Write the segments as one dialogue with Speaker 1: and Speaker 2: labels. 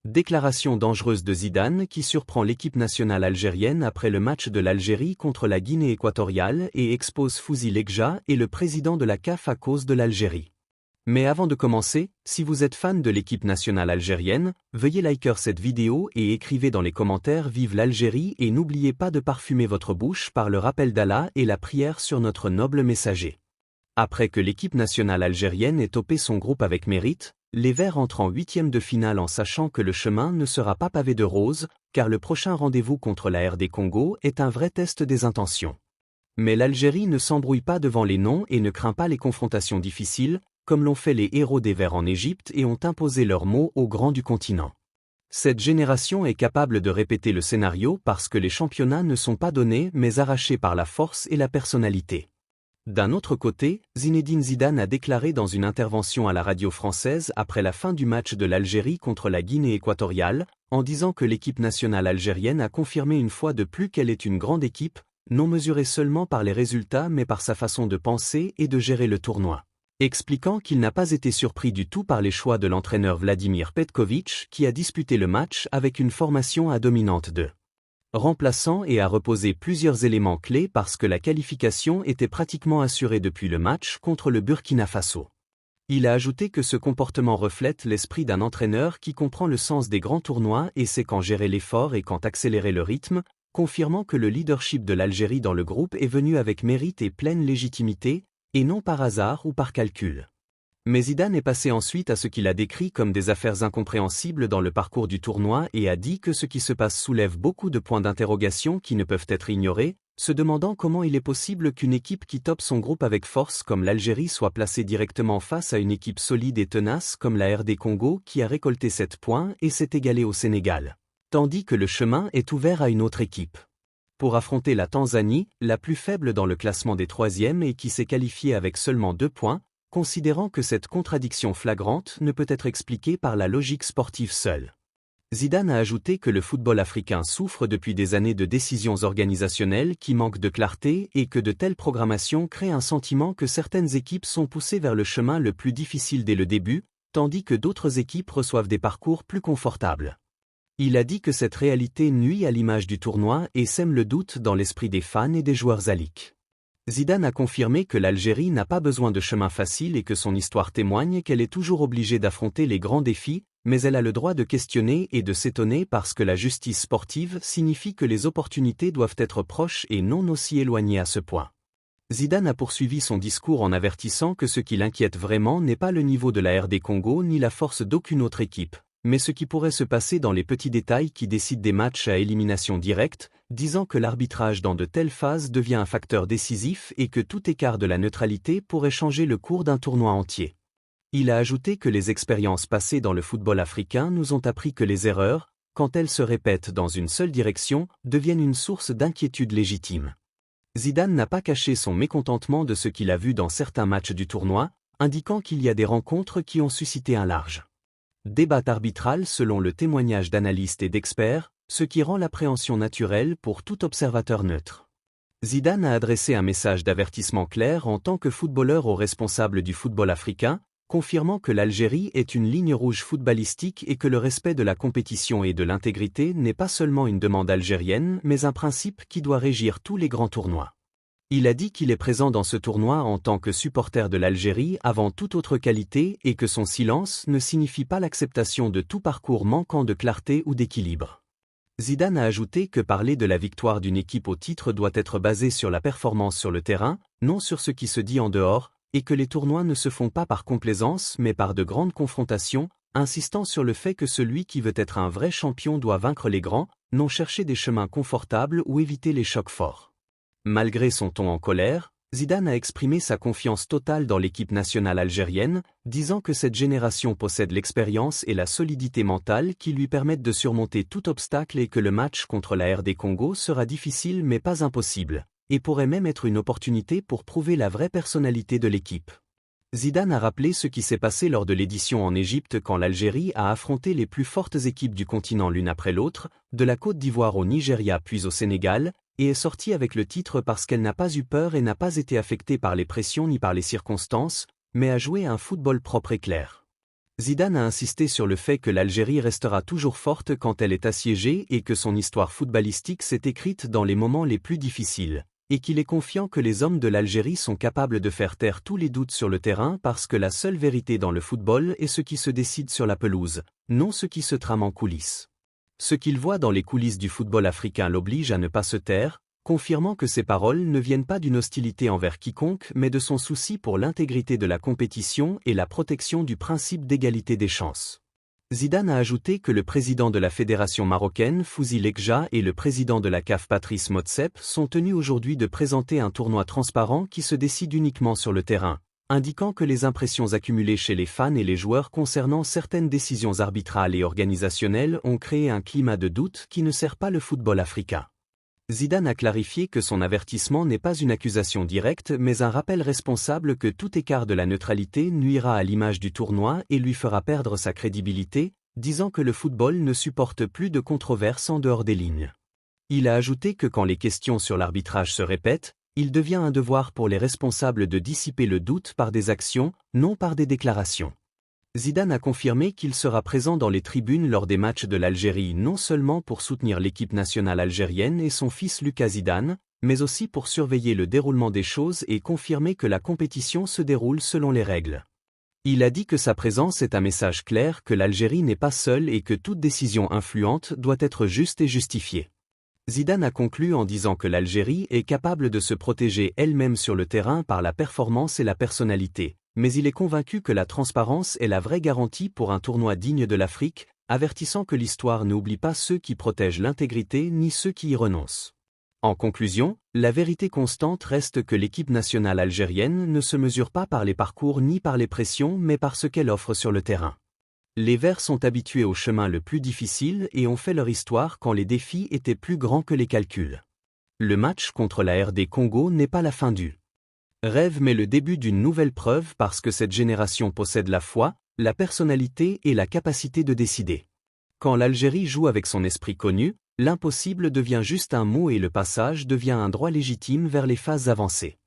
Speaker 1: Déclaration dangereuse de Zidane qui surprend l'équipe nationale algérienne après le match de l'Algérie contre la Guinée équatoriale et expose Fouzi Lekja et le président de la CAF à cause de l'Algérie. Mais avant de commencer, si vous êtes fan de l'équipe nationale algérienne, veuillez liker cette vidéo et écrivez dans les commentaires Vive l'Algérie et n'oubliez pas de parfumer votre bouche par le rappel d'Allah et la prière sur notre noble messager. Après que l'équipe nationale algérienne ait topé son groupe avec mérite, les Verts entrent en huitième de finale en sachant que le chemin ne sera pas pavé de roses, car le prochain rendez-vous contre la RD Congo est un vrai test des intentions. Mais l'Algérie ne s'embrouille pas devant les noms et ne craint pas les confrontations difficiles, comme l'ont fait les héros des Verts en Égypte et ont imposé leurs mots aux grands du continent. Cette génération est capable de répéter le scénario parce que les championnats ne sont pas donnés mais arrachés par la force et la personnalité. D'un autre côté, Zinedine Zidane a déclaré dans une intervention à la radio française après la fin du match de l'Algérie contre la Guinée équatoriale, en disant que l'équipe nationale algérienne a confirmé une fois de plus qu'elle est une grande équipe, non mesurée seulement par les résultats mais par sa façon de penser et de gérer le tournoi. Expliquant qu'il n'a pas été surpris du tout par les choix de l'entraîneur Vladimir Petković qui a disputé le match avec une formation à dominante de remplaçant et a reposé plusieurs éléments clés parce que la qualification était pratiquement assurée depuis le match contre le Burkina Faso. Il a ajouté que ce comportement reflète l'esprit d'un entraîneur qui comprend le sens des grands tournois et sait quand gérer l'effort et quand accélérer le rythme, confirmant que le leadership de l'Algérie dans le groupe est venu avec mérite et pleine légitimité, et non par hasard ou par calcul. Mais Zidane est passé ensuite à ce qu'il a décrit comme des affaires incompréhensibles dans le parcours du tournoi et a dit que ce qui se passe soulève beaucoup de points d'interrogation qui ne peuvent être ignorés, se demandant comment il est possible qu'une équipe qui tope son groupe avec force comme l'Algérie soit placée directement face à une équipe solide et tenace comme la RD Congo qui a récolté 7 points et s'est égalée au Sénégal. Tandis que le chemin est ouvert à une autre équipe. Pour affronter la Tanzanie, la plus faible dans le classement des troisièmes et qui s'est qualifiée avec seulement 2 points, considérant que cette contradiction flagrante ne peut être expliquée par la logique sportive seule. Zidane a ajouté que le football africain souffre depuis des années de décisions organisationnelles qui manquent de clarté et que de telles programmations créent un sentiment que certaines équipes sont poussées vers le chemin le plus difficile dès le début, tandis que d'autres équipes reçoivent des parcours plus confortables. Il a dit que cette réalité nuit à l'image du tournoi et sème le doute dans l'esprit des fans et des joueurs alike. Zidane a confirmé que l'Algérie n'a pas besoin de chemin facile et que son histoire témoigne qu'elle est toujours obligée d'affronter les grands défis, mais elle a le droit de questionner et de s'étonner parce que la justice sportive signifie que les opportunités doivent être proches et non aussi éloignées à ce point. Zidane a poursuivi son discours en avertissant que ce qui l'inquiète vraiment n'est pas le niveau de la RD Congo ni la force d'aucune autre équipe, mais ce qui pourrait se passer dans les petits détails qui décident des matchs à élimination directe, disant que l'arbitrage dans de telles phases devient un facteur décisif et que tout écart de la neutralité pourrait changer le cours d'un tournoi entier. Il a ajouté que les expériences passées dans le football africain nous ont appris que les erreurs, quand elles se répètent dans une seule direction, deviennent une source d'inquiétude légitime. Zidane n'a pas caché son mécontentement de ce qu'il a vu dans certains matchs du tournoi, indiquant qu'il y a des rencontres qui ont suscité un large débat arbitral selon le témoignage d'analystes et d'experts, ce qui rend l'appréhension naturelle pour tout observateur neutre. Zidane a adressé un message d'avertissement clair en tant que footballeur aux responsables du football africain, confirmant que l'Algérie est une ligne rouge footballistique et que le respect de la compétition et de l'intégrité n'est pas seulement une demande algérienne mais un principe qui doit régir tous les grands tournois. Il a dit qu'il est présent dans ce tournoi en tant que supporter de l'Algérie avant toute autre qualité et que son silence ne signifie pas l'acceptation de tout parcours manquant de clarté ou d'équilibre. Zidane a ajouté que parler de la victoire d'une équipe au titre doit être basé sur la performance sur le terrain, non sur ce qui se dit en dehors, et que les tournois ne se font pas par complaisance mais par de grandes confrontations, insistant sur le fait que celui qui veut être un vrai champion doit vaincre les grands, non chercher des chemins confortables ou éviter les chocs forts. Malgré son ton en colère, Zidane a exprimé sa confiance totale dans l'équipe nationale algérienne, disant que cette génération possède l'expérience et la solidité mentale qui lui permettent de surmonter tout obstacle et que le match contre la RD Congo sera difficile mais pas impossible, et pourrait même être une opportunité pour prouver la vraie personnalité de l'équipe. Zidane a rappelé ce qui s'est passé lors de l'édition en Égypte quand l'Algérie a affronté les plus fortes équipes du continent l'une après l'autre, de la Côte d'Ivoire au Nigeria puis au Sénégal, et est sortie avec le titre parce qu'elle n'a pas eu peur et n'a pas été affectée par les pressions ni par les circonstances, mais a joué un football propre et clair. Zidane a insisté sur le fait que l'Algérie restera toujours forte quand elle est assiégée et que son histoire footballistique s'est écrite dans les moments les plus difficiles, et qu'il est confiant que les hommes de l'Algérie sont capables de faire taire tous les doutes sur le terrain parce que la seule vérité dans le football est ce qui se décide sur la pelouse, non ce qui se trame en coulisses. Ce qu'il voit dans les coulisses du football africain l'oblige à ne pas se taire, confirmant que ses paroles ne viennent pas d'une hostilité envers quiconque mais de son souci pour l'intégrité de la compétition et la protection du principe d'égalité des chances. Zidane a ajouté que le président de la fédération marocaine Fouzi Lekja et le président de la CAF Patrice Motsepe sont tenus aujourd'hui de présenter un tournoi transparent qui se décide uniquement sur le terrain, indiquant que les impressions accumulées chez les fans et les joueurs concernant certaines décisions arbitrales et organisationnelles ont créé un climat de doute qui ne sert pas le football africain. Zidane a clarifié que son avertissement n'est pas une accusation directe mais un rappel responsable que tout écart de la neutralité nuira à l'image du tournoi et lui fera perdre sa crédibilité, disant que le football ne supporte plus de controverses en dehors des lignes. Il a ajouté que quand les questions sur l'arbitrage se répètent, il devient un devoir pour les responsables de dissiper le doute par des actions, non par des déclarations. Zidane a confirmé qu'il sera présent dans les tribunes lors des matchs de l'Algérie non seulement pour soutenir l'équipe nationale algérienne et son fils Lucas Zidane, mais aussi pour surveiller le déroulement des choses et confirmer que la compétition se déroule selon les règles. Il a dit que sa présence est un message clair que l'Algérie n'est pas seule et que toute décision influente doit être juste et justifiée. Zidane a conclu en disant que l'Algérie est capable de se protéger elle-même sur le terrain par la performance et la personnalité, mais il est convaincu que la transparence est la vraie garantie pour un tournoi digne de l'Afrique, avertissant que l'histoire n'oublie pas ceux qui protègent l'intégrité ni ceux qui y renoncent. En conclusion, la vérité constante reste que l'équipe nationale algérienne ne se mesure pas par les parcours ni par les pressions mais par ce qu'elle offre sur le terrain. Les Verts sont habitués au chemin le plus difficile et ont fait leur histoire quand les défis étaient plus grands que les calculs. Le match contre la RD Congo n'est pas la fin du rêve mais le début d'une nouvelle preuve parce que cette génération possède la foi, la personnalité et la capacité de décider. Quand l'Algérie joue avec son esprit connu, l'impossible devient juste un mot et le passage devient un droit légitime vers les phases avancées.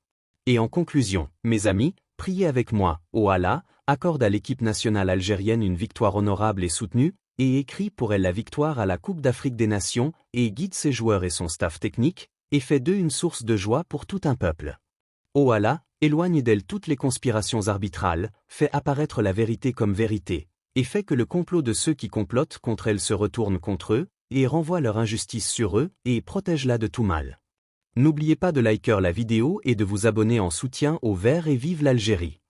Speaker 1: Et en conclusion, mes amis, priez avec moi, ô Allah, accorde à l'équipe nationale algérienne une victoire honorable et soutenue, et écrit pour elle la victoire à la Coupe d'Afrique des Nations, et guide ses joueurs et son staff technique, et fait d'eux une source de joie pour tout un peuple. Ô Allah, éloigne d'elle toutes les conspirations arbitrales, fait apparaître la vérité comme vérité, et fait que le complot de ceux qui complotent contre elle se retourne contre eux, et renvoie leur injustice sur eux, et protège-la de tout mal. N'oubliez pas de liker la vidéo et de vous abonner en soutien aux Verts et vive l'Algérie.